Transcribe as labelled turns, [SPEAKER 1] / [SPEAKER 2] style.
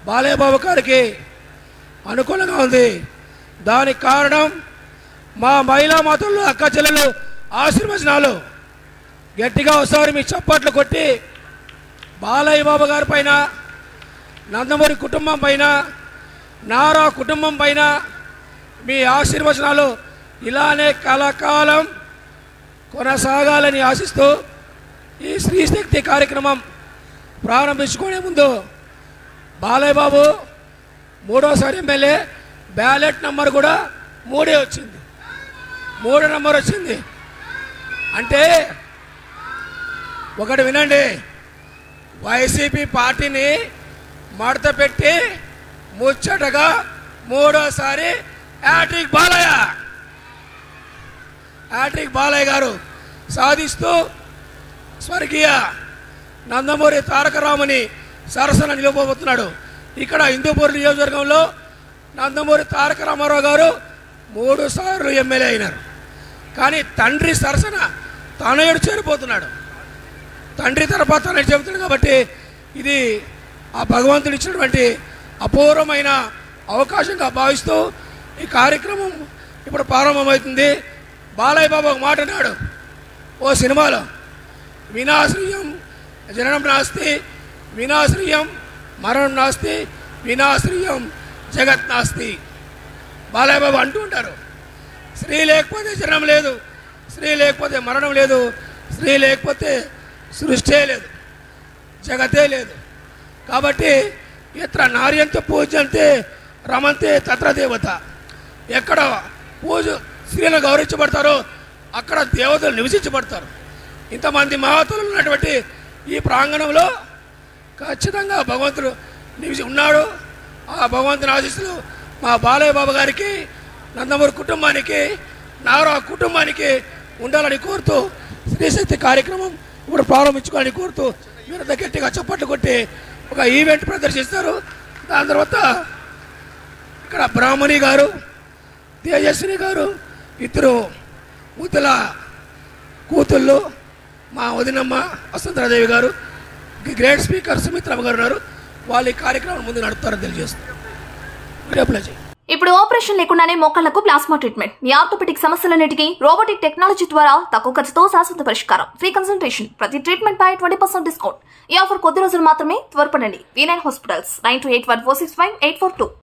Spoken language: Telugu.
[SPEAKER 1] బాలయ్య బాబు గారికి అనుకూలంగా ఉంది. దానికి కారణం మా మహిళా మాతలు, అక్క చెల్లెలు ఆశీర్వచనాలు. గట్టిగా ఒకసారి మీ చప్పట్లు కొట్టి బాలయ్య బాబు గారి పైన, నందమూరి కుటుంబం పైన, నారా కుటుంబం పైన మీ ఆశీర్వచనాలు ఇలానే కలకాలం కొనసాగాలని ఆశిస్తూ ఈ స్త్రీశక్తి కార్యక్రమం ప్రారంభించుకునే ముందు Balayya Babu 3వసారి MLA, ballot number కూడా 3 వచ్చింది. 3 నెంబర్ వచ్చింది. అంటే ఒకటి వినండి, వైసీపీ పార్టీని మడత పెట్టి ముచ్చటగా 3వసారి హ్యాట్రిక్ బాలయ్య గారు సాధిస్తూ స్వర్గీయ నందమూరి తారక రాముని సరసన నిలబోతున్నాడు. ఇక్కడ హిందూపూర్ నియోజకవర్గంలో నందమూరి తారక రామారావు గారు 3 సార్లు ఎమ్మెల్యే అయినారు. కానీ తండ్రి సరసన తనయుడు చేరిపోతున్నాడు. తండ్రి తర్వాత తనయుడు చెబుతున్నాడు. కాబట్టి ఇది ఆ భగవంతుడు ఇచ్చినటువంటి అపూర్వమైన అవకాశంగా భావిస్తూ ఈ కార్యక్రమం ఇప్పుడు ప్రారంభమవుతుంది. బాలయ్య బాబు ఒక మాట అన్నాడు ఓ సినిమాలో, వినాశ్రయం జననం నాస్తి, వినాశ్రయం మరణం నాస్తి, వినాశ్రయం జగత్ నాస్తి. బాలయ్య బాబు అంటూ ఉంటారు, స్త్రీ లేకపోతే జనం లేదు, స్త్రీ లేకపోతే మరణం లేదు, స్త్రీ లేకపోతే సృష్టి లేదు, జగతే లేదు. కాబట్టి ఎత్ర నార్యంత పూజ్యంతే రమంతే తత్ర దేవత. ఎక్కడ స్త్రీలను గౌరవించబడతారో అక్కడ దేవతలు నివసించబడతారు. ఇంతమంది మహాతులు ఉన్నటువంటి ఈ ప్రాంగణంలో ఖచ్చితంగా భగవంతుడు ఉన్నాడు. ఆ భగవంతుని ఆశీస్సులు మా బాలయ్య బాబు గారికి, నందమూరి కుటుంబానికి, నారా కుటుంబానికి ఉండాలని కోరుతూ స్త్రీశక్తి కార్యక్రమం ఇప్పుడు ప్రారంభించుకోవాలని కోరుతూ మీరు గట్టిగా చప్పట్లు కొట్టి ఒక ఈవెంట్ ప్రదర్శిస్తారు. దాని తర్వాత ఇక్కడ బ్రాహ్మణి గారు, తేజస్విని గారు, ఇద్దరు ముద్దుల కూతుళ్ళు, మా వదినమ్మ వసుంధరాదేవి గారు, గ్రేట్ స్పీకర్ సుమిత్రమ్మ గారు ఉన్నారు. వాళ్ళు ఈ కార్యక్రమం ముందు నడుపుతారని తెలియజేస్తారు.
[SPEAKER 2] ఇప్పుడు ఆపరేషన్ లేకుండానే మోకాళ్లకు ప్లాస్మా ట్రీట్మెంట్. మీ ఆర్థోపెటిక్ సమస్యలన్నిటికీ రోబోటిక్ టెక్నాలజీ ద్వారా తక్కువ ఖర్చుతో శాశ్వత పరిష్కారం. ఫ్రీ కన్సల్టేషన్, ప్రతి ట్రీట్మెంట్ పై 20% డిస్కౌంట్. ఈ ఆఫర్ కొద్ది రోజులు మాత్రమే. త్వరపడండి. V9 hospitals 9281465842.